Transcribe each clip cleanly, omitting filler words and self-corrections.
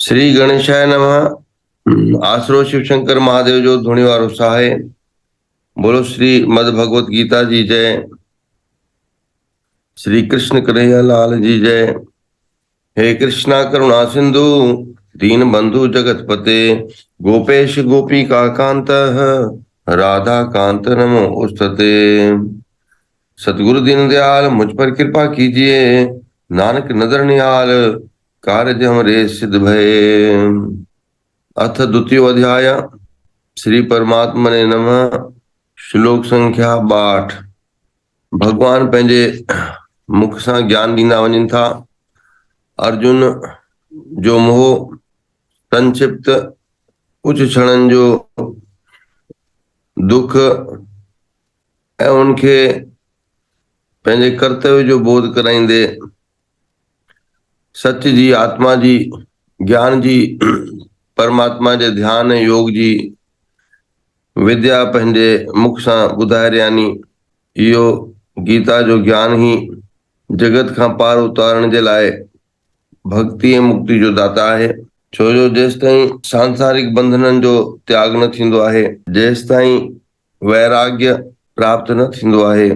श्री गणेशाय नमः। आसरो शिव शंकर महादेव जो धुणी वारो सहाय। बोलो श्री मद भगवत गीता जी जय। श्री कृष्ण कन्हैया लाल जी जय। हे कृष्णा करुणा सिंधु दीन बंधु जगत पते गोपेश गोपिका कांत राधा कांत नमो उस्तते। सतगुरु दीन दयाल मुझ पर कृपा कीजिए, नानक नदर निहाल कार्य हमरे सिद्ध भये। अथ द्वितीय अध्याय श्री परमात्मा ने नमः। श्लोक संख्या 62। भगवान पंहिंजे मुख सां ज्ञान ॾींदा वञनि था। अर्जुन जो मोह संक्षिप्त कुछ क्षणनि जो दुख ऐं उनखे पंहिंजे कर्तव्य जो बोध कराईंदे सच जी, आत्मा जी, ज्ञान जी, परमात्मा जे ध्यान ऐं योग जी विद्या पंहिंजे मुख सां ॿुधाए रहियानी। इहो गीता जो ज्ञान ही जगत खां पार उतारण जे लाइ भक्ति ऐं मुक्ति जो दाता आहे। छो जो जेसिताईं सांसारिक बंधननि जो त्याग न थींदो आहे, जेसिताईं वैराग्य प्राप्त न थींदो आहे,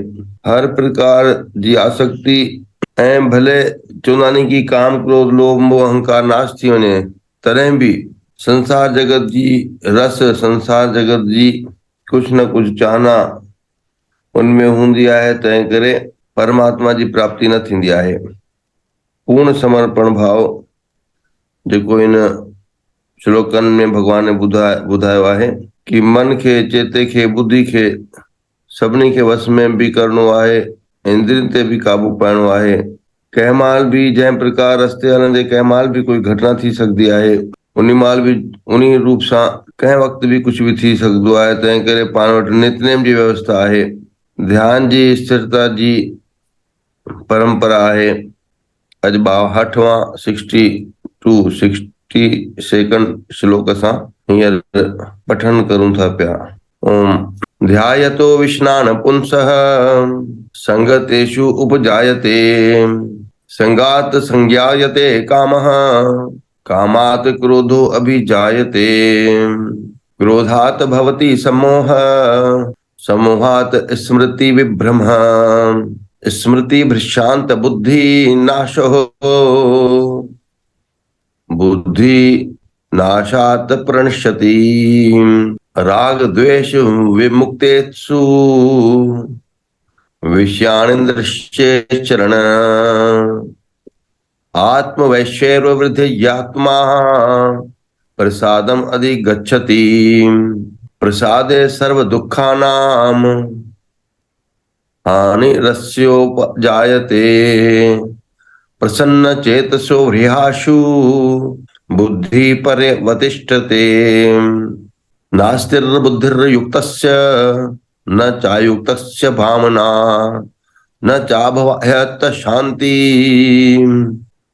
हर प्रकार जी आसक्ति ऐं भले चवंदानी की काम क्रोध लोभ मोह अहंकार नाश थी वञे, तॾहिं बि संसार जगत जी रस, संसार जगत जी कुछ न कुछ चाहना उनमें हूंदी आहे। तंहिं करे परमात्मा जी प्राप्ति न थींदी आहे। पूर्ण समर्पण भाव जेको इन श्लोकनि में भगवान ने ॿुधायो आहे कि मन खे, चेते खे, बुद्धि खे सभिनी खे वस में बि करणो आहे, इंद्रियनि ते बि काबू पाइणो आहे। कंहिं महिल बि जंहिं प्रकार रस्ते हलंदे कंहिं महिल बि कोई घटना थी सकदी आहे, उन महिल बि उन रूप सां कंहिं वक़्त बि कुछ भी थी सकदो आहे। तंहिं करे पाण वटि नितनेम जी व्यवस्था आहे, ध्यान जी स्थिरता जी परंपरा आहे। अॼु 62वां 62 श्लोक सां हींअर पठन करूं था पिया। ओम ध्यायतो विष्णान पुंसः संगतेषु उपजायते संगात संज्ञायते कामः कामात् क्रोधो अभिजायते क्रोधात् भवति सम्मोहः सम्मोहात् स्मृति विभ्रमः स्मृति भ्रशांत बुद्धि नाशो बुद्धि नाशात् प्रणश्यति राग द्वेष विमुक्तेषु विषयानिन्द्रियश्चरण आत्मवैश्यैर्वृद्धियात्मा प्रसादम अधिगच्छति प्रसादे सर्व दुःखानां हानिरस्योपजायते प्रसन्न चेतसो ह्रीहाशु बुद्धि पर्यवतिष्ठते नास्तिर्बुद्धिर्युक्तस्य न चायुक्तस्य भावना न चाभावयत शांति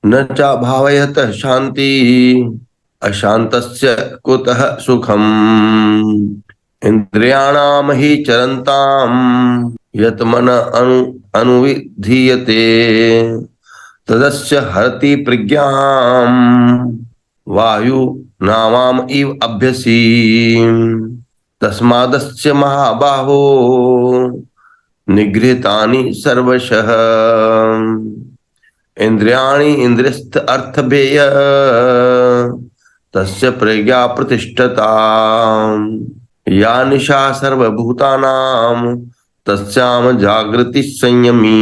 न चाभावयत शांति अशांतस्य कुतः सुखम् इंद्रियाणाम हि चरन्ताम यत मन अनुविधीयते तदस्य हरति प्रज्ञाम वायु नामाम इव अभ्यसी तस्मादस्य महाबाहो निगृहीतानि सर्वशः इंद्रियाणि इंद्रियस्थ अर्थभेय तस्य प्रज्ञा प्रतिष्ठता या निशा सर्वभूतानां तस्याम जागृति संयमी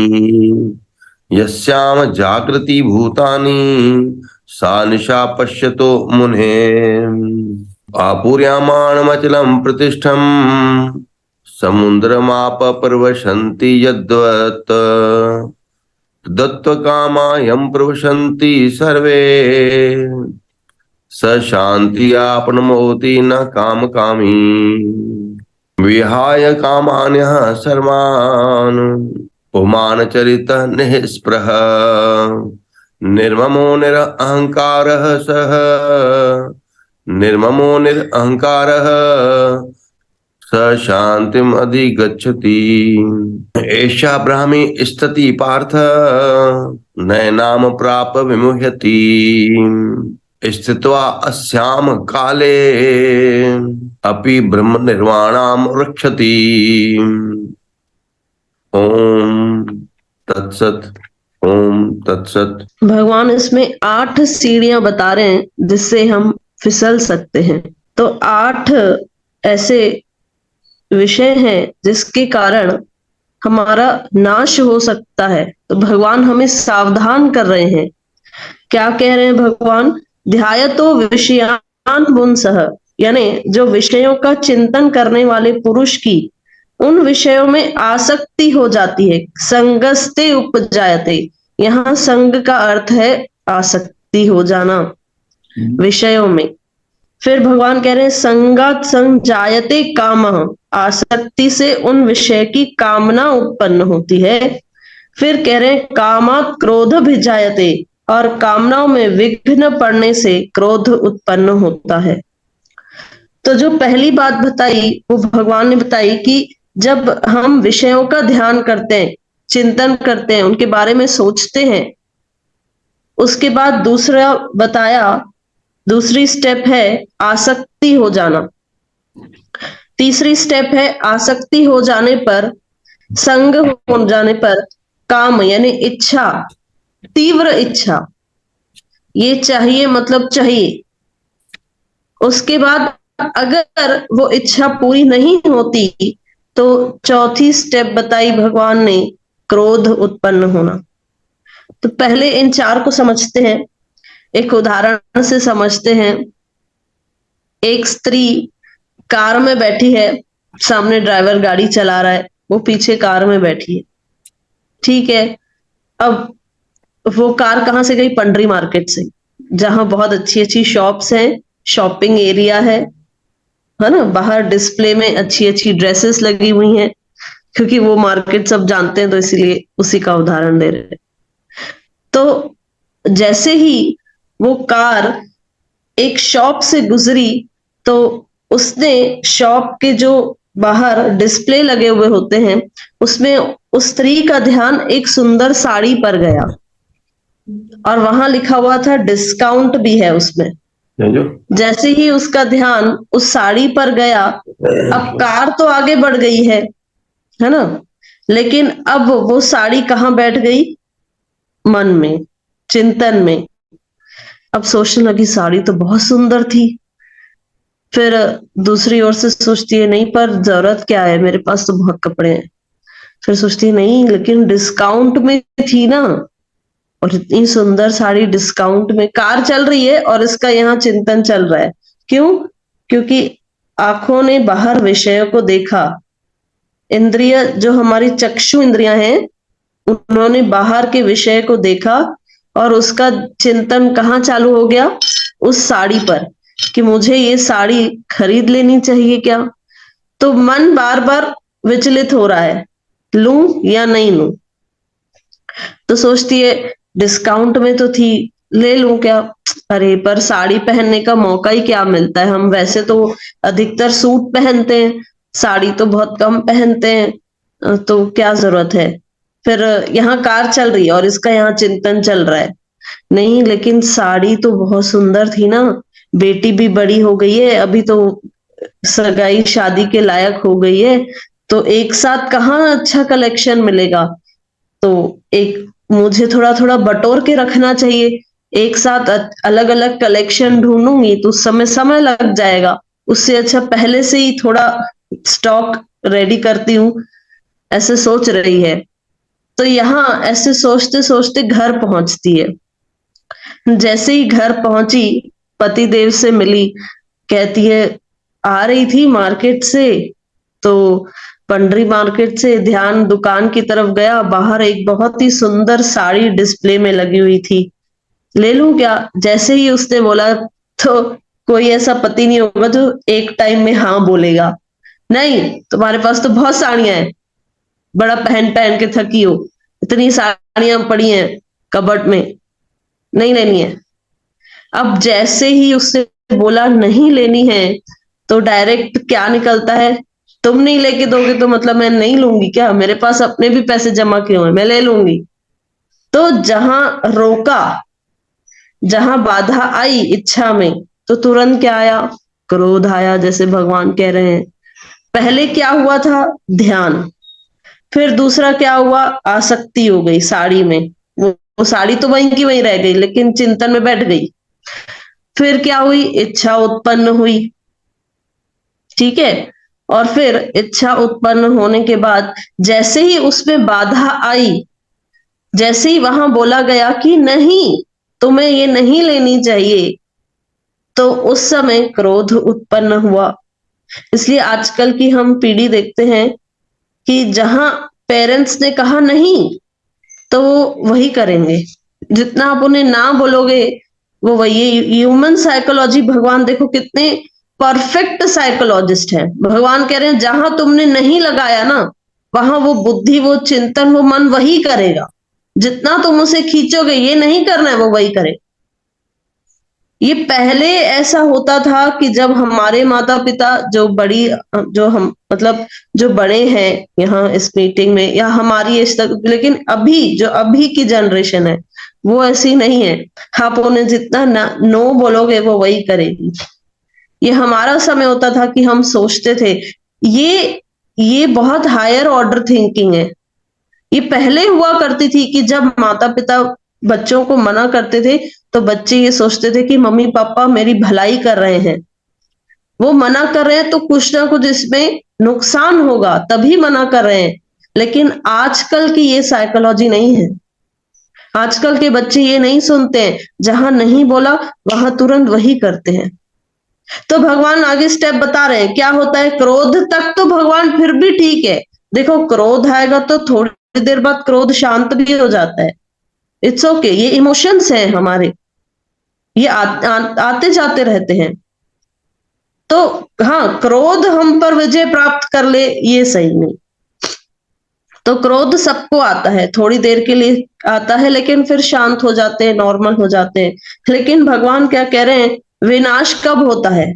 यस्याम जागृति भूतानि सा निशा पश्यतो मुनेः आपूर्यमाणमचलं प्रतिष्ठं समुद्रमाप प्रवशन्ति यद्वत् दत्तकामायं प्रवशन्ति सर्वे स शान्तियापनमोति न कामकामी विहाय कामान्यः सर्वान् पुमान् चरितः निःस्पृहः निर्ममो निरहंकारः सः निर्ममो निरहंकारः स शांतिम अधिगच्छति एषा ब्राह्मी स्थिति पार्थ नैनाम प्राप विमुह्यति स्थित्वा अस्याम काले अपि ब्रह्म निर्वाणाम रक्षति। ओम तत्सत। ओम तत्सत। भगवान इसमें 8 सीढ़ियां बता रहे हैं जिससे हम फिसल सकते हैं। तो 8 ऐसे विषय हैं जिसके कारण हमारा नाश हो सकता है। तो भगवान हमें सावधान कर रहे हैं। क्या कह रहे हैं भगवान? ध्यायतो विषयान पुंसः, यानी जो विषयों का चिंतन करने वाले पुरुष की उन विषयों में आसक्ति हो जाती है। संगस्ते उपजायते, यहाँ संग का अर्थ है आसक्ति हो जाना विषयों में। फिर भगवान कह रहे हैं संगात संजायते कामः, आसक्ति से उन विषय की कामना उत्पन्न होती है। फिर कह रहे हैं कामात क्रोध भिजायते, और कामनाओं में विघ्न पड़ने से क्रोध उत्पन्न होता है। तो जो पहली बात बताई वो भगवान ने बताई कि जब हम विषयों का ध्यान करते हैं, चिंतन करते हैं, उनके बारे में सोचते हैं, उसके बाद दूसरा बताया, दूसरी स्टेप है आसक्ति हो जाना। तीसरी स्टेप है आसक्ति हो जाने पर, संग हो जाने पर काम यानी इच्छा, तीव्र इच्छा, ये चाहिए मतलब चाहिए। उसके बाद अगर वो इच्छा पूरी नहीं होती तो चौथी स्टेप बताई भगवान ने, क्रोध उत्पन्न होना। तो पहले इन 4 को समझते हैं, एक उदाहरण से समझते हैं। एक स्त्री कार में बैठी है, सामने ड्राइवर गाड़ी चला रहा है, वो पीछे कार में बैठी है, ठीक है। अब वो कार कहाँ से गई? पंडरी मार्केट से, जहां बहुत अच्छी अच्छी शॉप्स हैं, शॉपिंग एरिया है ना। बाहर डिस्प्ले में अच्छी अच्छी ड्रेसेस लगी हुई हैं, क्योंकि वो मार्केट सब जानते हैं तो इसीलिए उसी का उदाहरण दे रहे हैं। तो जैसे ही वो कार एक शॉप से गुजरी तो उसने शॉप के जो बाहर डिस्प्ले लगे हुए होते हैं उसमें उस स्त्री का ध्यान एक सुंदर साड़ी पर गया, और वहां लिखा हुआ था डिस्काउंट भी है उसमें। जैसे ही उसका ध्यान उस साड़ी पर गया, अब कार तो आगे बढ़ गई है ना, लेकिन अब वो साड़ी कहाँ बैठ गई? मन में, चिंतन में। अब सोचने लगी साड़ी तो बहुत सुंदर थी। फिर दूसरी ओर से सोचती है नहीं, पर जरूरत क्या है, मेरे पास तो बहुत कपड़े हैं। फिर सोचती है नहीं, लेकिन डिस्काउंट में थी ना, और इतनी सुंदर साड़ी डिस्काउंट में। कार चल रही है और इसका यहाँ चिंतन चल रहा है। क्यों? क्योंकि आंखों ने बाहर विषयों को देखा, इंद्रिय जो हमारी चक्षु इंद्रियां हैं उन्होंने बाहर के विषय को देखा, और उसका चिंतन कहाँ चालू हो गया? उस साड़ी पर, कि मुझे ये साड़ी खरीद लेनी चाहिए क्या। तो मन बार बार विचलित हो रहा है, लूं या नहीं लूं। तो सोचती है डिस्काउंट में तो थी, ले लूं क्या। अरे पर साड़ी पहनने का मौका ही क्या मिलता है, हम वैसे तो अधिकतर सूट पहनते हैं, साड़ी तो बहुत कम पहनते हैं, तो क्या जरूरत है। फिर यहाँ कार चल रही है और इसका यहाँ चिंतन चल रहा है, नहीं लेकिन साड़ी तो बहुत सुंदर थी ना, बेटी भी बड़ी हो गई है, अभी तो सगाई शादी के लायक हो गई है, तो एक साथ कहाँ अच्छा कलेक्शन मिलेगा। तो एक मुझे थोड़ा थोड़ा बटोर के रखना चाहिए, एक साथ अलग अलग कलेक्शन ढूंढूंगी तो उस समय समय लग जाएगा। उससे अच्छा पहले से ही थोड़ा स्टॉक रेडी करती हूँ, ऐसे सोच रही है। तो यहाँ ऐसे सोचते सोचते घर पहुंचती है। जैसे ही घर पहुंची, पति देव से मिली, कहती है आ रही थी मार्केट से, तो पंडरी मार्केट से ध्यान दुकान की तरफ गया, बाहर एक बहुत ही सुंदर साड़ी डिस्प्ले में लगी हुई थी, ले लूं क्या। जैसे ही उसने बोला तो कोई ऐसा पति नहीं होगा जो एक टाइम में हाँ बोलेगा, नहीं तुम्हारे पास तो बहुत साड़ियां हैं, बड़ा पहन पहन के थकी हो, इतनी साड़ियां पड़ी हैं कबर्ड में, नहीं लेनी है। अब जैसे ही उससे बोला नहीं लेनी है तो डायरेक्ट क्या निकलता है? तुम नहीं लेके दोगे तो मतलब मैं नहीं लूंगी क्या, मेरे पास अपने भी पैसे जमा किए हुए, मैं ले लूंगी। तो जहां रोका जहां बाधा आई इच्छा में तो तुरंत क्या आया? क्रोध आया, जैसे भगवान कह रहे हैं। पहले क्या हुआ था? ध्यान। फिर दूसरा क्या हुआ? आसक्ति हो गई साड़ी में। वो साड़ी तो वहीं की वहीं रह गई, लेकिन चिंतन में बैठ गई। फिर क्या हुई? इच्छा उत्पन्न हुई। ठीक है। और फिर इच्छा उत्पन्न होने के बाद जैसे ही उसमें बाधा आई, जैसे ही वहां बोला गया कि नहीं, तुम्हें ये नहीं लेनी चाहिए, तो उस समय क्रोध उत्पन्न हुआ। इसलिए आजकल की हम पीढ़ी देखते हैं कि जहां पेरेंट्स ने कहा नहीं, तो वो वही करेंगे। जितना आप उन्हें ना बोलोगे, वो वही। ह्यूमन साइकोलॉजी, भगवान देखो कितने परफेक्ट साइकोलॉजिस्ट है। भगवान कह रहे हैं जहां तुमने नहीं लगाया ना, वहां वो बुद्धि, वो चिंतन, वो मन वही करेगा। जितना तुम उसे खींचोगे, ये नहीं करना है, वो वही करे। ये पहले ऐसा होता था कि जब हमारे माता पिता, जो बड़ी, जो हम मतलब जो बड़े हैं यहाँ इस मीटिंग में, या हमारी एज तक, लेकिन अभी जो अभी की जनरेशन है वो ऐसी नहीं है। आप उन्हें जितना नो बोलोगे, वो वही करेगी। ये हमारा समय होता था कि हम सोचते थे। ये बहुत हायर ऑर्डर थिंकिंग है। ये पहले हुआ करती थी कि जब माता पिता बच्चों को मना करते थे, तो बच्चे ये सोचते थे कि मम्मी पापा मेरी भलाई कर रहे हैं। वो मना कर रहे हैं तो कुछ ना कुछ इसमें नुकसान होगा, तभी मना कर रहे हैं। लेकिन आजकल की ये साइकोलॉजी नहीं है। आजकल के बच्चे ये नहीं सुनते हैं। जहां नहीं बोला, वहां तुरंत वही करते हैं। तो भगवान आगे स्टेप बता रहे हैं क्या होता है। क्रोध तक तो भगवान फिर भी ठीक है। देखो, क्रोध आएगा तो थोड़ी देर बाद क्रोध शांत भी हो जाता है। इट्स ओके, ये इमोशंस हैं हमारे, ये आते जाते रहते हैं। तो हाँ, क्रोध हम पर विजय प्राप्त कर ले, ये सही नहीं। तो क्रोध सबको आता है, थोड़ी देर के लिए आता है, लेकिन फिर शांत हो जाते हैं, नॉर्मल हो जाते हैं। लेकिन भगवान क्या कह रहे हैं? विनाश कब होता है?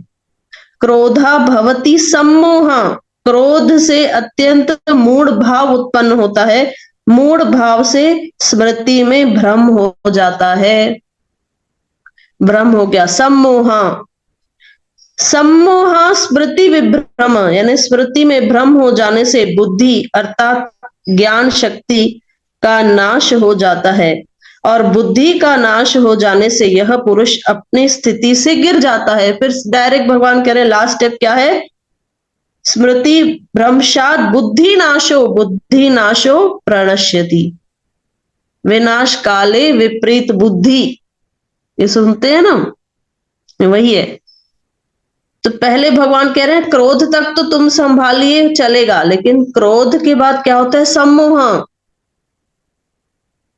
क्रोधा भवति सम्मोहा। क्रोध से अत्यंत मूढ़ भाव उत्पन्न होता है। मूढ़ भाव से स्मृति में भ्रम हो जाता है। भ्रम हो गया, सम्मोहा। सम्मोहा स्मृति विभ्रम, यानी स्मृति में भ्रम हो जाने से बुद्धि अर्थात ज्ञान शक्ति का नाश हो जाता है। और बुद्धि का नाश हो जाने से यह पुरुष अपनी स्थिति से गिर जाता है। फिर डायरेक्ट भगवान कह रहे हैं लास्ट स्टेप क्या है? स्मृति भ्रंशात बुद्धि नाशो, बुद्धि नाशो प्रणश्यति। विनाश काले विपरीत बुद्धि, ये सुनते हैं ना, वही है। तो पहले भगवान कह रहे हैं क्रोध तक तो तुम संभालिए, चलेगा, लेकिन क्रोध के बाद क्या होता है? सम्मोह।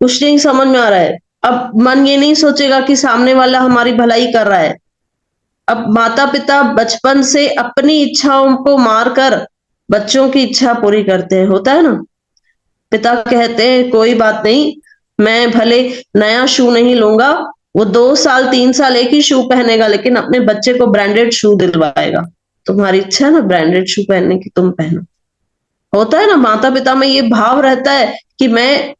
कुछ नहीं समझ में आ रहा है। अब मन ये नहीं सोचेगा कि सामने वाला हमारी भलाई कर रहा है। अब माता पिता बचपन से अपनी इच्छाओं को मारकर बच्चों की इच्छा पूरी करते हैं, होता है ना। पिता कहते हैं कोई बात नहीं, मैं भले नया शू नहीं लूंगा, वो 2 साल 3 साल एक ही शू पहनेगा, लेकिन अपने बच्चे को ब्रांडेड शू दिलवाएगा। तुम्हारी इच्छा है ना ब्रांडेड शू पहनने की, तुम पहनो। होता है ना, माता पिता में ये भाव रहता है कि मैं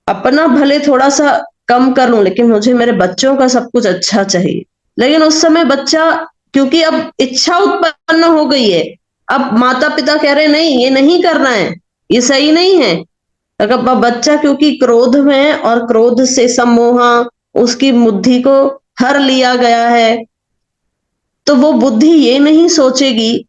अपना भले थोड़ा सा कम कर लूं, लेकिन मुझे मेरे बच्चों का सब कुछ अच्छा चाहिए। लेकिन उस समय बच्चा, क्योंकि अब इच्छा उत्पन्न हो गई है, अब माता पिता कह रहे हैं नहीं, ये नहीं करना है, ये सही नहीं है। अगर बच्चा क्योंकि क्रोध में है और क्रोध से सम्मोहा उसकी बुद्धि को हर लिया गया है, तो वो बुद्धि ये नहीं सोचेगी।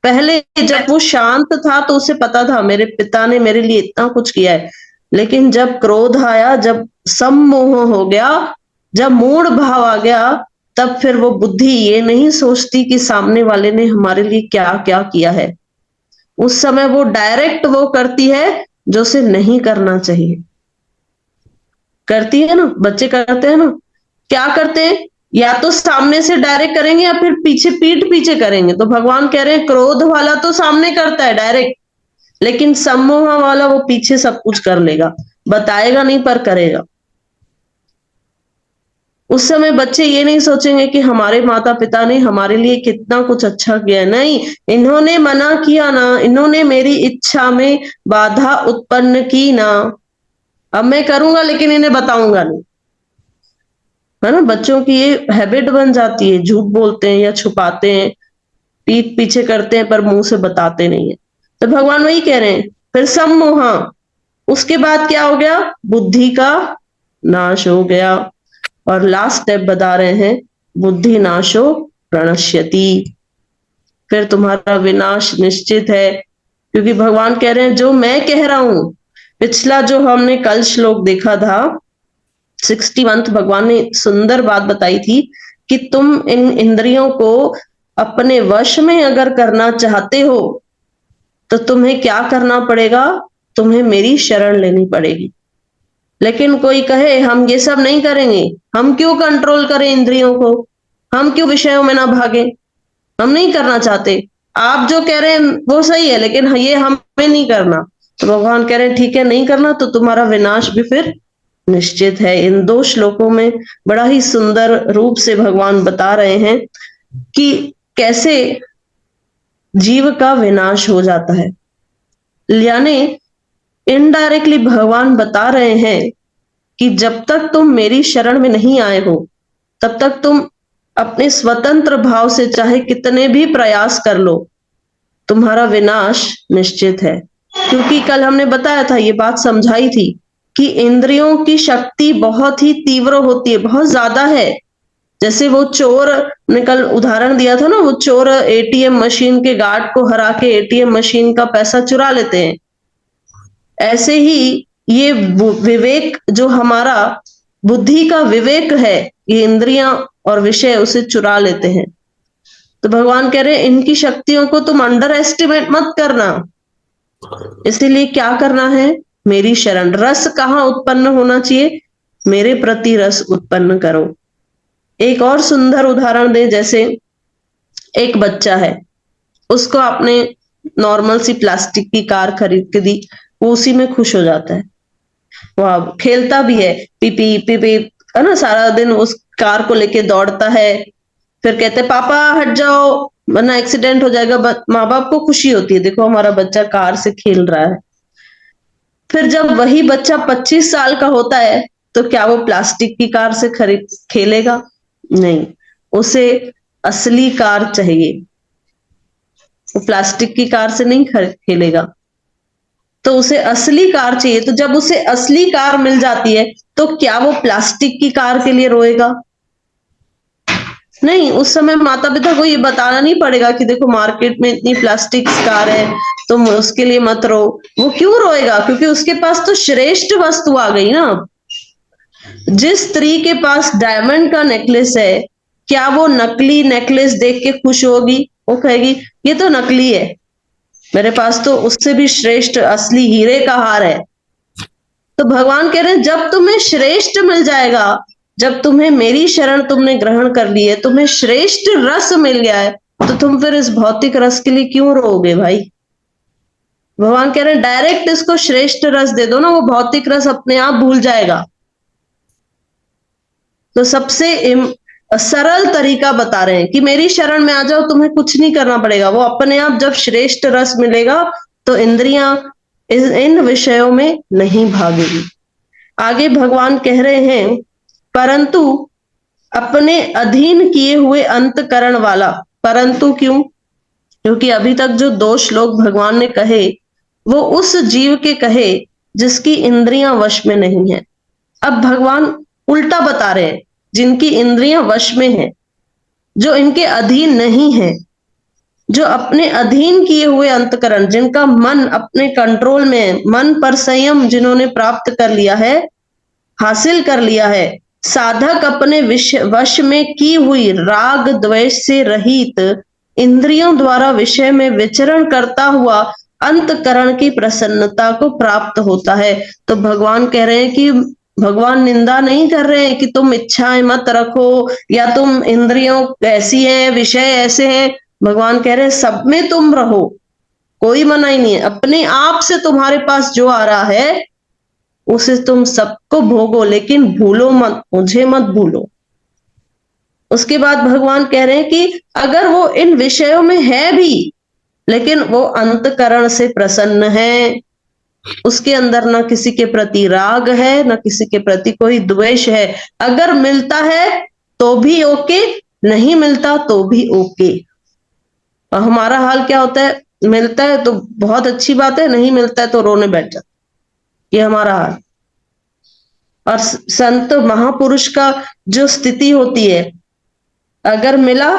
पहले जब वो शांत था तो उसे पता था मेरे पिता ने मेरे लिए इतना कुछ किया है। लेकिन जब क्रोध आया, जब सम्मोह हो गया, जब मूढ़ भाव आ गया, तब फिर वो बुद्धि ये नहीं सोचती कि सामने वाले ने हमारे लिए क्या क्या किया है। उस समय वो डायरेक्ट वो करती है जो उसे नहीं करना चाहिए। करती है ना, बच्चे करते हैं ना। क्या करते हैं? या तो सामने से डायरेक्ट करेंगे या फिर पीछे, पीठ पीछे करेंगे। तो भगवान कह रहे हैं क्रोध वाला तो सामने करता है डायरेक्ट, लेकिन सम्मोह वाला वो पीछे सब कुछ कर लेगा, बताएगा नहीं पर करेगा। उस समय बच्चे ये नहीं सोचेंगे कि हमारे माता पिता ने हमारे लिए कितना कुछ अच्छा किया। नहीं, इन्होंने मना किया ना, इन्होंने मेरी इच्छा में बाधा उत्पन्न की ना, अब मैं करूंगा लेकिन इन्हें बताऊंगा नहीं। है ना, बच्चों की ये हैबिट बन जाती है, झूठ बोलते हैं या छुपाते हैं, पीठ पीछे करते हैं पर मुंह से बताते नहीं है। तो भगवान वही कह रहे हैं, फिर सम्मोह, उसके बाद क्या हो गया, बुद्धि का नाश हो गया। और लास्ट स्टेप बता रहे हैं, बुद्धि नाशो प्रणश्यति, फिर तुम्हारा विनाश निश्चित है। क्योंकि भगवान कह रहे हैं जो मैं कह रहा हूं, पिछला जो हमने कल श्लोक देखा था 61, भगवान ने सुंदर बात बताई थी कि तुम इन इंद्रियों को अपने वश में अगर करना चाहते हो तो तुम्हें क्या करना पड़ेगा, तुम्हें मेरी शरण लेनी पड़ेगी। लेकिन कोई कहे हम ये सब नहीं करेंगे, हम क्यों कंट्रोल करें इंद्रियों को, हम क्यों विषयों में ना भागे, हम नहीं करना चाहते, आप जो कह रहे हैं वो सही है लेकिन ये हमें नहीं करना। तो भगवान कह रहे हैं ठीक है, नहीं करना तो तुम्हारा विनाश भी फिर निश्चित है। इन 2 श्लोकों में बड़ा ही सुंदर रूप से भगवान बता रहे हैं कि कैसे जीव का विनाश हो जाता है। यानी इनडायरेक्टली भगवान बता रहे हैं कि जब तक तुम मेरी शरण में नहीं आए हो तब तक तुम अपने स्वतंत्र भाव से चाहे कितने भी प्रयास कर लो, तुम्हारा विनाश निश्चित है। क्योंकि कल हमने बताया था, ये बात समझाई थी कि इंद्रियों की शक्ति बहुत ही तीव्र होती है, बहुत ज्यादा है। जैसे वो चोर ने कल उदाहरण दिया था ना, वो चोर एटीएम मशीन के गार्ड को हरा के एटीएम मशीन का पैसा चुरा लेते हैं, ऐसे ही ये विवेक जो हमारा बुद्धि का विवेक है, ये इंद्रियां और विषय उसे चुरा लेते हैं। तो भगवान कह रहे हैं इनकी शक्तियों को तुम अंडर एस्टिमेट मत करना, इसीलिए क्या करना है, मेरी शरण। रस कहाँ उत्पन्न होना चाहिए, मेरे प्रति रस उत्पन्न करो। एक और सुंदर उदाहरण दे, जैसे एक बच्चा है, उसको आपने नॉर्मल सी प्लास्टिक की कार खरीद के दी, वो उसी में खुश हो जाता है, वह खेलता भी है, पीपी पीपी, है ना, सारा दिन उस कार को लेके दौड़ता है। फिर कहते हैं पापा हट जाओ वरना एक्सीडेंट हो जाएगा। माँ बाप को खुशी होती है, देखो हमारा बच्चा कार से खेल रहा है। फिर जब वही बच्चा 25 साल का होता है तो क्या वो प्लास्टिक की कार से खरीद खेलेगा, नहीं, उसे असली कार चाहिए, वो प्लास्टिक की कार से नहीं खेलेगा, तो उसे असली कार चाहिए। तो जब उसे असली कार मिल जाती है तो क्या वो प्लास्टिक की कार के लिए रोएगा, नहीं। उस समय माता पिता को ये बताना नहीं पड़ेगा कि देखो मार्केट में इतनी प्लास्टिक कार है, तुम उसके लिए मत रो। वो क्यों रोएगा, क्योंकि उसके पास तो श्रेष्ठ वस्तु आ गई ना। जिस स्त्री के पास डायमंड का नेकलेस है, क्या वो नकली नेकलेस देख के खुश होगी, वो कहेगी ये तो नकली है, मेरे पास तो उससे भी श्रेष्ठ असली हीरे का हार है। तो भगवान कह रहे हैं जब तुम्हें श्रेष्ठ मिल जाएगा, जब तुम्हें मेरी शरण तुमने ग्रहण कर ली है, तुम्हें श्रेष्ठ रस मिल गया है, तो तुम फिर इस भौतिक रस के लिए क्यों रोगे भाई। भगवान कह रहे हैं डायरेक्ट इसको श्रेष्ठ रस दे दो ना, वो भौतिक रस अपने आप भूल जाएगा। तो सबसे सरल तरीका बता रहे हैं कि मेरी शरण में आ जाओ, तुम्हें कुछ नहीं करना पड़ेगा, वो अपने आप जब श्रेष्ठ रस मिलेगा तो इंद्रियां इन विषयों में नहीं भागेगी। आगे भगवान कह रहे हैं परंतु अपने अधीन किए हुए अंतकरण वाला। परंतु क्यों, क्योंकि अभी तक जो 2 श्लोक भगवान ने कहे वो उस जीव के कहे जिसकी इंद्रियां वश में नहीं है। अब भगवान उल्टा बता रहे हैं, जिनकी इंद्रियां वश में है, जो इनके अधीन नहीं है, जो अपने अधीन किए हुए अंतकरण, जिनका मन अपने कंट्रोल में है, मन पर संयम जिन्होंने प्राप्त कर लिया है, हासिल कर लिया है, साधक अपने वश में की हुई राग द्वेष से रहित इंद्रियों द्वारा विषय में विचरण करता हुआ अंतकरण की प्रसन्नता को प्राप्त होता है। तो भगवान कह रहे हैं कि भगवान निंदा नहीं कर रहे हैं कि तुम इच्छाएं मत रखो या तुम इंद्रियों ऐसी हैं, विषय ऐसे हैं। भगवान कह रहे हैं सब में तुम रहो, कोई मना ही नहीं है, अपने आप से तुम्हारे पास जो आ रहा है उसे तुम सबको भोगो, लेकिन भूलो मत, मुझे मत भूलो। उसके बाद भगवान कह रहे हैं कि अगर वो इन विषयों में है भी, लेकिन वो अंतकरण से प्रसन्न है, उसके अंदर ना किसी के प्रति राग है, ना किसी के प्रति कोई द्वेष है। अगर मिलता है तो भी ओके, नहीं मिलता तो भी ओके। और हमारा हाल क्या होता है, मिलता है तो बहुत अच्छी बात है, नहीं मिलता है तो रोने बैठ जाते, ये हमारा हाल। और संत महापुरुष का जो स्थिति होती है, अगर मिला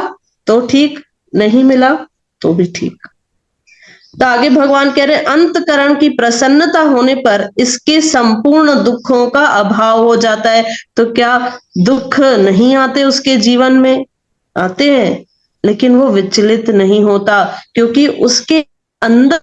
तो ठीक, नहीं मिला तो भी ठीक। तो आगे भगवान कह रहे अंतकरण की प्रसन्नता होने पर इसके संपूर्ण दुखों का अभाव हो जाता है। तो क्या दुख नहीं आते उसके जीवन में? आते हैं, लेकिन वो विचलित नहीं होता, क्योंकि उसके अंदर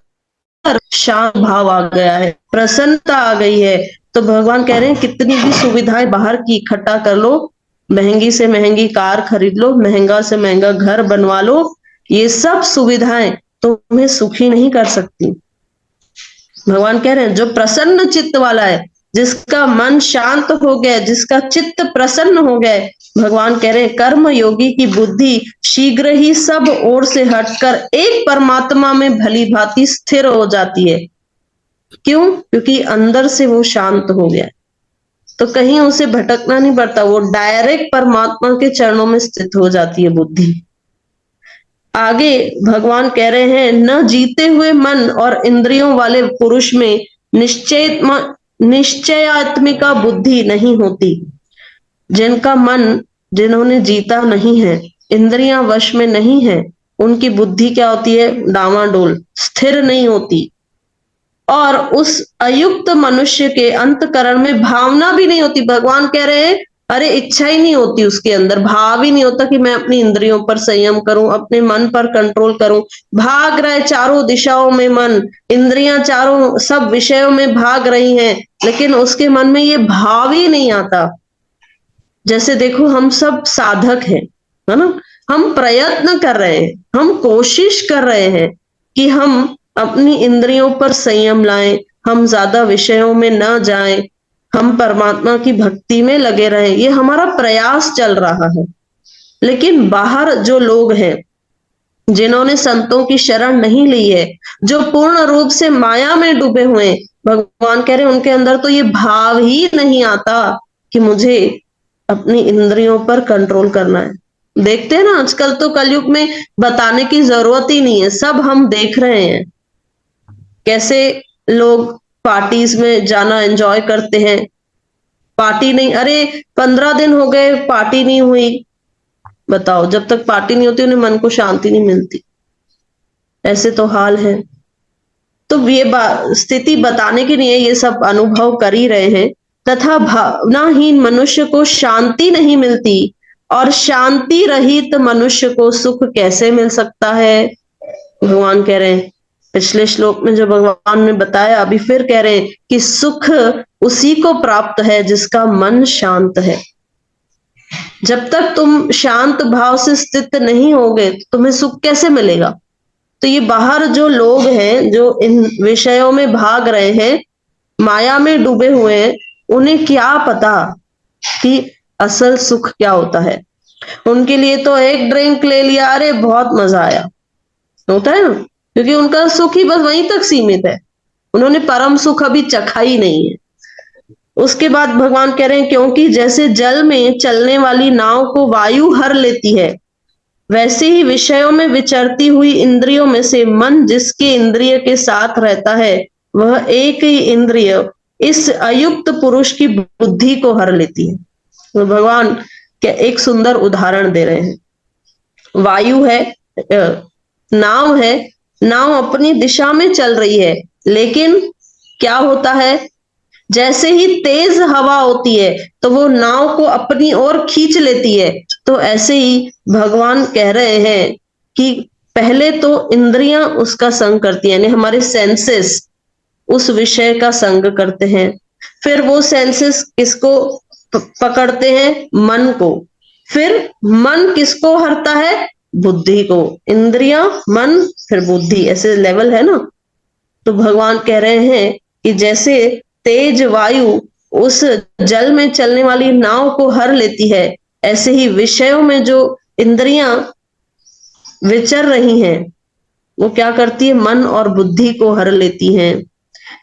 शांत भाव आ गया है, प्रसन्नता आ गई है। तो भगवान कह रहे हैं कितनी भी सुविधाएं बाहर की इकट्ठा कर लो, महंगी से महंगी कार खरीद लो, महंगा से महंगा घर बनवा लो, ये सब सुविधाएं तुम्हें सुखी नहीं कर सकती। भगवान कह रहे हैं जो प्रसन्न चित्त वाला है, जिसका मन शांत हो गया, जिसका चित्त प्रसन्न हो गया, भगवान कह रहे हैं कर्म योगी की बुद्धि शीघ्र ही सब ओर से हटकर एक परमात्मा में भली भांति स्थिर हो जाती है। क्यों? क्योंकि अंदर से वो शांत हो गया, तो कहीं उसे भटकना नहीं पड़ता, वो डायरेक्ट परमात्मा के चरणों में स्थित हो जाती है बुद्धि। आगे भगवान कह रहे हैं न जीते हुए मन और इंद्रियों वाले पुरुष में निश्चयात्मिका बुद्धि नहीं होती। जिनका मन, जिन्होंने जीता नहीं है, इंद्रियां वश में नहीं है, उनकी बुद्धि क्या होती है? डावाडोल, स्थिर नहीं होती। और उस अयुक्त मनुष्य के अंतकरण में भावना भी नहीं होती। भगवान कह रहे हैं अरे इच्छा ही नहीं होती, उसके अंदर भाव ही नहीं होता कि मैं अपनी इंद्रियों पर संयम करूं, अपने मन पर कंट्रोल करूं। भाग रहे चारों दिशाओं में मन, इंद्रियां चारों सब विषयों में भाग रही हैं, लेकिन उसके मन में ये भाव ही नहीं आता। जैसे देखो हम सब साधक हैं, है ना, हम प्रयत्न कर रहे हैं, हम कोशिश कर रहे हैं कि हम अपनी इंद्रियों पर संयम लाएं, हम ज्यादा विषयों में न जाएं, हम परमात्मा की भक्ति में लगे रहें, ये हमारा प्रयास चल रहा है। लेकिन बाहर जो लोग हैं, जिन्होंने संतों की शरण नहीं ली है, जो पूर्ण रूप से माया में डूबे हुए हैं, भगवान कह रहे हैं उनके अंदर तो ये भाव ही नहीं आता कि मुझे अपनी इंद्रियों पर कंट्रोल करना है। देखते हैं ना आजकल तो कलयुग में बताने की जरूरत ही नहीं है, सब हम देख रहे हैं कैसे लोग पार्टीज में जाना एंजॉय करते हैं। पार्टी नहीं, अरे 15 दिन हो गए पार्टी नहीं हुई, बताओ, जब तक पार्टी नहीं होती उन्हें मन को शांति नहीं मिलती। ऐसे तो हाल है। तो ये स्थिति बताने की नहीं है, ये सब अनुभव कर ही रहे हैं। तथा भावनाहीन मनुष्य को शांति नहीं मिलती, और शांति रहित मनुष्य को सुख कैसे मिल सकता है? भगवान कह रहे हैं, पिछले श्लोक में जो भगवान ने बताया, अभी फिर कह रहे हैं कि सुख उसी को प्राप्त है जिसका मन शांत है। जब तक तुम शांत भाव से स्थित नहीं होगे तो तुम्हें सुख कैसे मिलेगा? तो ये बाहर जो लोग हैं, जो इन विषयों में भाग रहे हैं, माया में डूबे हुए हैं, उन्हें क्या पता कि असल सुख क्या होता है। उनके लिए तो एक ड्रिंक ले लिया, अरे बहुत मजा आया, होता है ना, क्योंकि उनका सुख ही बस वहीं तक सीमित है, उन्होंने परम सुख अभी चखा ही नहीं है। उसके बाद भगवान कह रहे हैं क्योंकि जैसे जल में चलने वाली नाव को वायु हर लेती है, वैसे ही विषयों में विचरती हुई इंद्रियों में से मन जिसके इंद्रिय के साथ रहता है, वह एक ही इंद्रिय इस अयुक्त पुरुष की बुद्धि को हर लेती है। तो भगवान क्या एक सुंदर उदाहरण दे रहे हैं। वायु है, नाव है, नाव अपनी दिशा में चल रही है, लेकिन क्या होता है, जैसे ही तेज हवा होती है तो वो नाव को अपनी ओर खींच लेती है। तो ऐसे ही भगवान कह रहे हैं कि पहले तो इंद्रियां उसका संग करती है, यानी हमारे सेंसेस उस विषय का संग करते हैं, फिर वो सेंसेस किसको पकड़ते हैं? मन को। फिर मन किसको हरता है? बुद्धि को। इंद्रियां, मन, फिर बुद्धि, ऐसे लेवल है ना। तो भगवान कह रहे हैं कि जैसे तेज वायु उस जल में चलने वाली नाव को हर लेती है, ऐसे ही विषयों में जो इंद्रियां विचर रही हैं वो क्या करती है? मन और बुद्धि को हर लेती हैं।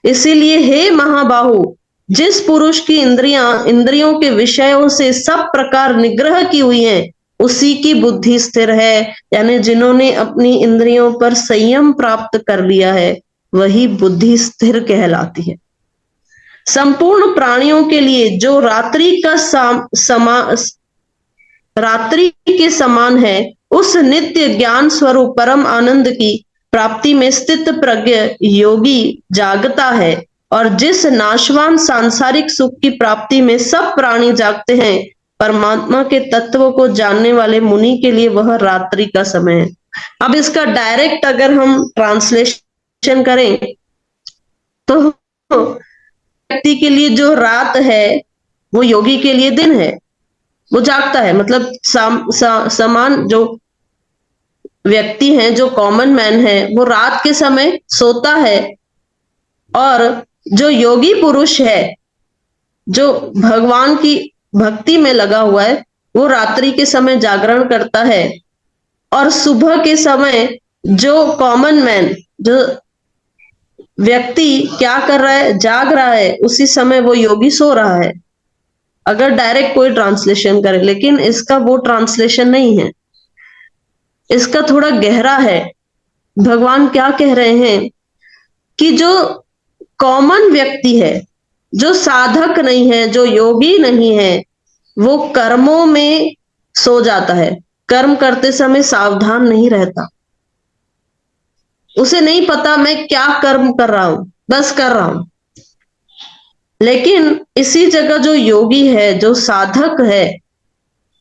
इसीलिए हे महाबाहु, जिस पुरुष की इंद्रियों के विषयों से सब प्रकार निग्रह की हुई है, उसी की बुद्धि स्थिर है। यानी जिन्होंने अपनी इंद्रियों पर संयम प्राप्त कर लिया है, वही बुद्धि स्थिर कहलाती है। संपूर्ण प्राणियों के लिए जो रात्रि के समान है, उस नित्य ज्ञान स्वरूप परम आनंद की प्राप्ति में स्थित प्रज्ञ योगी जागता है। और जिस नाशवान सांसारिक सुख की प्राप्ति में सब प्राणी जागते हैं, परमात्मा के तत्व को जानने वाले मुनि के लिए वह रात्रि का समय है। अब इसका डायरेक्ट अगर हम ट्रांसलेशन करें तो व्यक्ति के लिए जो रात है, वो योगी के लिए दिन है। वो जागता है, मतलब समान जो व्यक्ति हैं, जो कॉमन मैन है, वो रात के समय सोता है, और जो योगी पुरुष है, जो भगवान की भक्ति में लगा हुआ है, वो रात्रि के समय जागरण करता है। और सुबह के समय जो कॉमन मैन, जो व्यक्ति क्या कर रहा है, जाग रहा है, उसी समय वो योगी सो रहा है, अगर डायरेक्ट कोई ट्रांसलेशन करे। लेकिन इसका वो ट्रांसलेशन नहीं है, इसका थोड़ा गहरा है। भगवान क्या कह रहे हैं कि जो कॉमन व्यक्ति है, जो साधक नहीं है, जो योगी नहीं है, वो कर्मों में सो जाता है, कर्म करते समय सावधान नहीं रहता, उसे नहीं पता मैं क्या कर्म कर रहा हूं, बस कर रहा हूं। लेकिन इसी जगह जो योगी है, जो साधक है,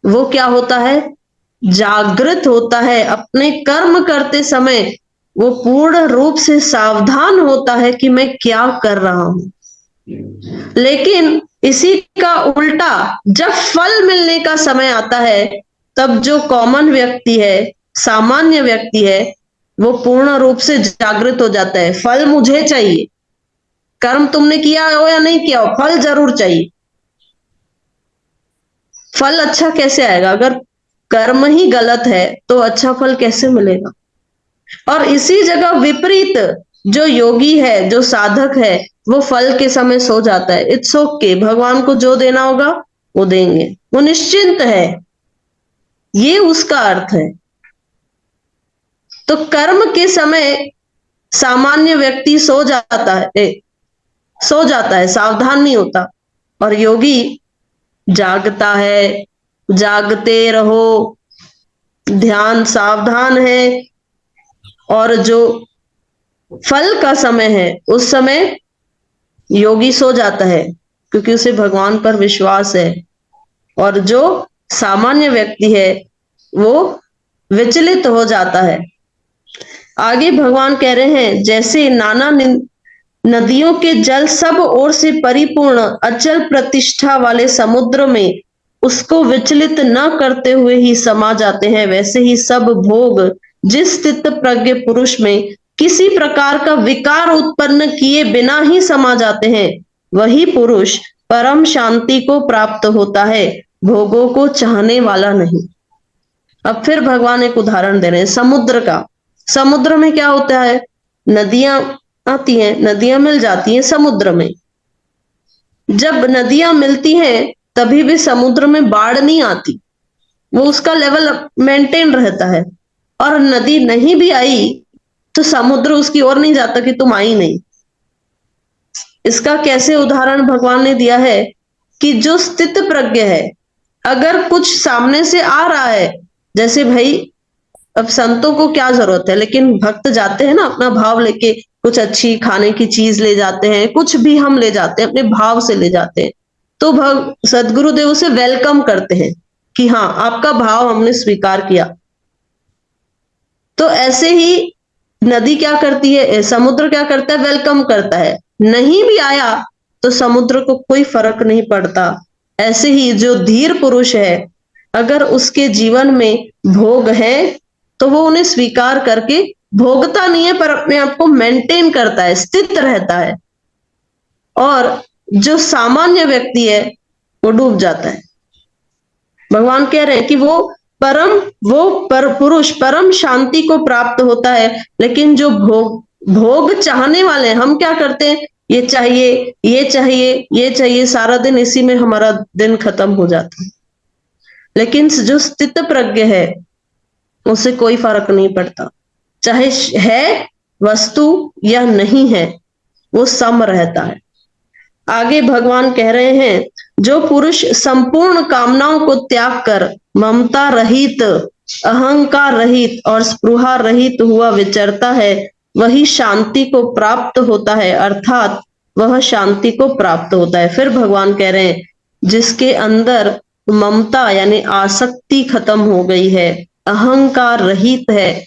वो क्या होता है, जागृत होता है। अपने कर्म करते समय वो पूर्ण रूप से सावधान होता है कि मैं क्या कर रहा हूं। लेकिन इसी का उल्टा, जब फल मिलने का समय आता है, तब जो कॉमन व्यक्ति है, सामान्य व्यक्ति है, वो पूर्ण रूप से जागृत हो जाता है। फल मुझे चाहिए, कर्म तुमने किया हो या नहीं किया हो, फल जरूर चाहिए। फल अच्छा कैसे आएगा? अगर कर्म ही गलत है तो अच्छा फल कैसे मिलेगा? और इसी जगह विपरीत, जो योगी है, जो साधक है, वो फल के समय सो जाता है। इट्स ओके, भगवान को जो देना होगा वो देंगे, वो निश्चिंत है, ये उसका अर्थ है। तो कर्म के समय सामान्य व्यक्ति सो जाता है, सावधान नहीं होता, और योगी जागता है। जागते रहो, ध्यान सावधान है। और जो फल का समय है, उस समय योगी सो जाता है, क्योंकि उसे भगवान पर विश्वास है। और जो सामान्य व्यक्ति है, वो विचलित हो जाता है। आगे भगवान कह रहे हैं, जैसे नाना नदियों के जल सब ओर से परिपूर्ण अचल प्रतिष्ठा वाले समुद्र में उसको विचलित न करते हुए ही समा जाते हैं, वैसे ही सब भोग जिस स्थित प्रज्ञ पुरुष में किसी प्रकार का विकार उत्पन्न किए बिना ही समा जाते हैं, वही पुरुष परम शांति को प्राप्त होता है, भोगों को चाहने वाला नहीं। अब फिर भगवान एक उदाहरण दे रहे हैं समुद्र का। समुद्र में क्या होता है, नदियां आती हैं, नदियां मिल जाती हैं समुद्र में। जब नदियां मिलती हैं तभी भी समुद्र में बाढ़ नहीं आती, वो उसका लेवल मेंटेन रहता है। और नदी नहीं भी आई तो समुद्र उसकी ओर नहीं जाता कि तुम आई नहीं। इसका कैसे उदाहरण भगवान ने दिया है कि जो स्थित प्रज्ञ है, अगर कुछ सामने से आ रहा है, जैसे भाई अब संतों को क्या जरूरत है, लेकिन भक्त जाते हैं ना अपना भाव लेके, कुछ अच्छी खाने की चीज ले जाते हैं, कुछ भी हम ले जाते हैं, अपने भाव से ले जाते हैं, तो सदगुरुदेव उसे वेलकम करते हैं कि हाँ, आपका भाव हमने स्वीकार किया। तो ऐसे ही नदी क्या करती है, समुद्र क्या करता है, वेलकम करता है। नहीं भी आया तो समुद्र को कोई फर्क नहीं पड़ता। ऐसे ही जो धीर पुरुष है, अगर उसके जीवन में भोग है तो वो उन्हें स्वीकार करके भोगता नहीं है, पर अपने आप को मेंटेन करता है, स्थित रहता है। और जो सामान्य व्यक्ति है वो डूब जाता है। भगवान कह रहे हैं कि वो पुरुष परम शांति को प्राप्त होता है। लेकिन जो भोग चाहने वाले हैं, हम क्या करते हैं, ये चाहिए, ये चाहिए, ये चाहिए, सारा दिन इसी में हमारा दिन खत्म हो जाता है। लेकिन जो स्थित प्रज्ञ है उससे कोई फर्क नहीं पड़ता, चाहे है वस्तु या नहीं है, वो सम रहता है। आगे भगवान कह रहे हैं, जो पुरुष संपूर्ण कामनाओं को त्याग कर ममता रहित, अहंकार रहित और स्पृहा रहित हुआ विचरता है, वही शांति को प्राप्त होता है, अर्थात वह शांति को प्राप्त होता है। फिर भगवान कह रहे हैं, जिसके अंदर ममता यानी आसक्ति खत्म हो गई है, अहंकार रहित है,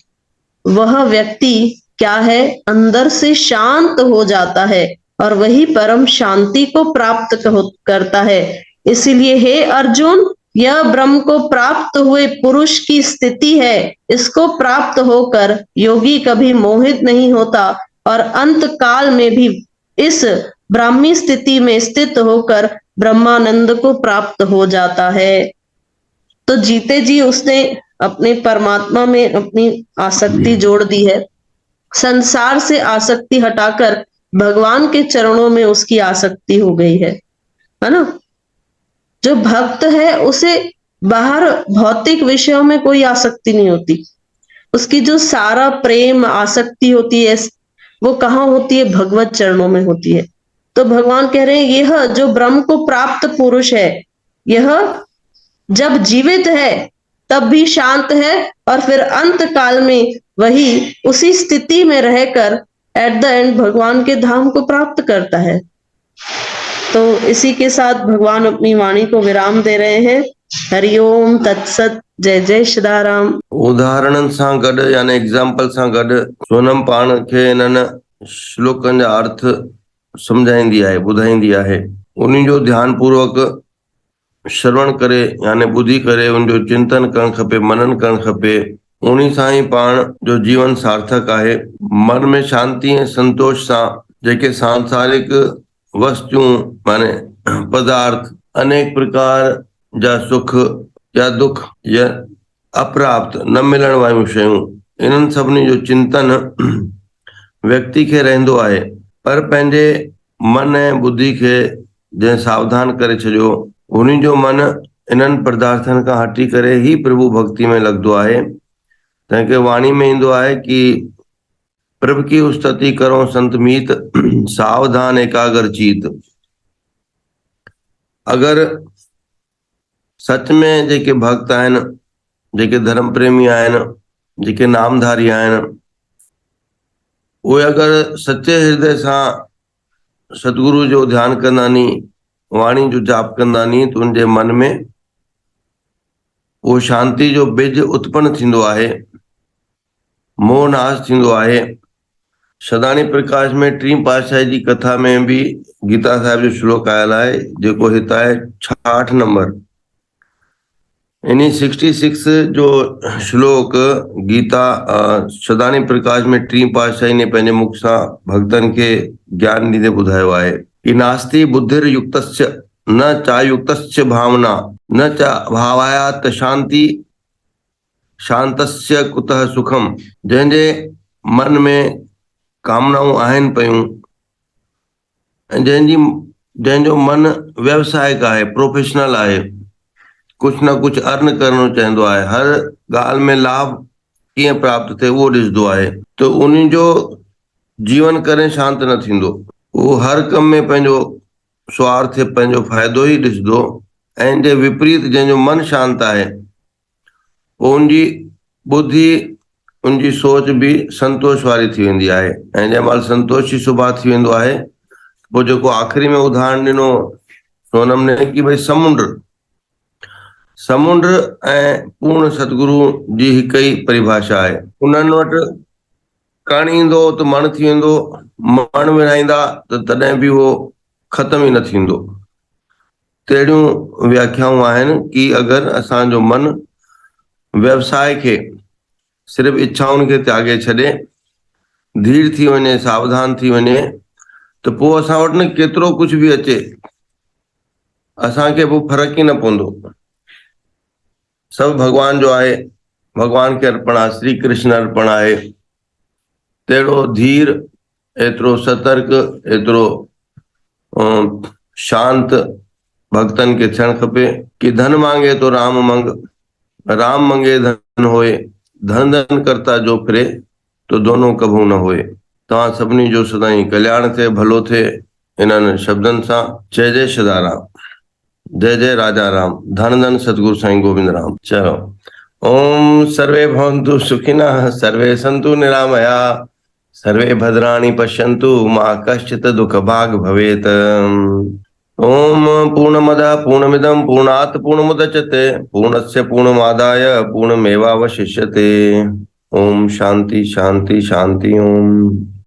वह व्यक्ति क्या है, अंदर से शांत हो जाता है और वही परम शांति को प्राप्त करता है। इसीलिए हे अर्जुन, यह ब्रह्म को प्राप्त हुए पुरुष की स्थिति है। इसको प्राप्त होकर योगी कभी मोहित नहीं होता और अंत काल में भी इस ब्राह्मी स्थिति में स्थित होकर ब्रह्मानंद को प्राप्त हो जाता है। तो जीते जी उसने अपने परमात्मा में अपनी आसक्ति जोड़ दी है, संसार से आसक्ति हटाकर भगवान के चरणों में उसकी आसक्ति हो गई है ना। जो भक्त है उसे बाहर भौतिक विषयों में कोई आसक्ति नहीं होती, उसकी जो सारा प्रेम आसक्ति होती है वो कहाँ होती है, भगवत चरणों में होती है। तो भगवान कह रहे हैं, यह जो ब्रह्म को प्राप्त पुरुष है, यह जब जीवित है तब भी शांत है और फिर अंत काल में वही उसी स्थिति में रहकर एट द एंड भगवान के धाम को प्राप्त करता है। तो इसी के साथ भगवान अपनी वाणी को विराम दे रहे हैं। हरिओम तत्सत। जय जय श्रीराम। उदाहरणनि सां गॾु यानी एग्जाम्पल सां गॾु सोनम पाण खे इन्हनि श्लोकनि जा अर्थ सम्झाईंदी आहे, ॿुधाईंदी आहे। उन्ही जो ध्यान पूर्वक श्रवण करे यानी ॿुधी करे उनजो चिंतन करणु खपे, मनन करणु खपे। उन्ही सां ई पाण जो जीवन सार्थक आहे। मन में शांति ऐं संतोष सां जेके सांसारिक वस्तुओं माने पदार्थ, अनेक प्रकार जा सुख या दुख या अप्राप्त न मिलण वारियूं शयूं, इन्हनि सभिनी जो चिंतन व्यक्ति खे रहंदो आहे। पर पंहिंजे मन ऐं बुद्धि खे जंहिं सावधान करे छॾियो, उन्ही जो मन इन्हनि पदार्थनि खां हटी करे ही प्रभु भक्ति में लॻंदो आहे। तंहिंखे वाणी में ईंदो आहे कि प्रभु की उस्तति करो संत मीत, सावधान एकाग्र चीत। अगर सच में जेके भक्त आहिनि, जेके धर्म प्रेमी आहिनि, जेके नामधारी आहिनि, उहे अगर सच्चे हृदय सां सतगुरु जो ध्यान कंदा नी, वाणी जो जाप कंदा नी, तो उनजे मन में वो शांति जो बिज उत्पन्न थींदो आहे, मोह नाश थींदो आहे। सदानी प्रकाश में टी पातशाही जी कथा में भी गीता साहिब जो श्लोक आयल आहे, जेको हिते आहे 66 नंबर। इन्हीं 66 जो श्लोक गीता सदानी प्रकाश में टी पातशाही ने पंहिंजे मुख सां भक्तन के ज्ञान ॾींदे ॿुधायो आहे कि नास्ति बुद्धिर युक्तस्य न चायुक्तस्य भावना न च भावायात शांति शांतस्य कुतः सुखम। जंहिंजे मन में कामनाऊं आहिनि पयूं, जंहिंजो मन व्यवसायिक आहे, प्रोफेशनल आहे, कुछ न कुछ अर्न करणो चाहींदो आहे, हर ॻाल्हि में लाभ कीअं प्राप्त थिए उहो ॾिसंदो आहे, तो उन्ही जो जीवन करे शांत न थींदो। उहो हर कम में पंहिंजो स्वार्थ, पंहिंजो फ़ाइदो ई ॾिसंदो। ऐं जे विपरीत जंहिंजो मन शांत आहे, उनजी बुद्धि, उनजी सोच भी संतोष वारी थी वेंदी आहे। ऐं जंहिं महिल संतोष जी सुभाउ थी वेंदो आहे, पोइ जेको आख़िरी में उदाहरण ॾिनो सोनम ने कि भई समुंड ऐं पूर्ण सतगुरु जी हिकु ई परिभाषा आहे। उन्हनि वटि कण ईंदो त मण थी वेंदो, मण विरहाईंदा त तॾहिं बि उहो ख़तम ई न थींदो। तहिड़ियूं व्याख्याऊं आहिनि कि अगरि असांजो मन व्यवसाय खे, सिर्फ़ इच्छाउनि खे त्यागे छॾे, धीर थी वञे, सावधान थी वञे, त पोइ असां वटि न केतिरो कुछ बि अचे, असांखे पोइ फ़र्क़ु ई न पवंदो। सब भगवान जो आहे, भगवान के अर्पण आहे, श्री कृष्ण अर्पण आहे। तेड़ो धीर, एतिरो सतर्क, एतिरो शांत भक्तन के थियण खपे कि धन मांगे तो राम मंग, राम मंगे धन होए, धन धन करता जो फिरे तो दोनों कभू न होए। तव्हां सभिनी जो सदाई कल्याण थे, भलो थे। इन्हनि शब्दनि सां जय जय सदाराम, जय जय राजा राम, धन धन सतगुरु साईं गोविंद राम। चलो, ओम सर्वे भवन्तु सुखिनः, सर्वे सन्तु निरामया, सर्वे भद्राणि पश्यन्तु, मा कश्चित् दुःख भाग् भवेत्। ओम पूर्णमदः पूर्णमिदं पूर्णात् पूर्णमुदच्यते, पूर्णस्य पूर्णमादाय पूर्णमेवावशिष्यते। ओम शांति शांति शांति। ओम।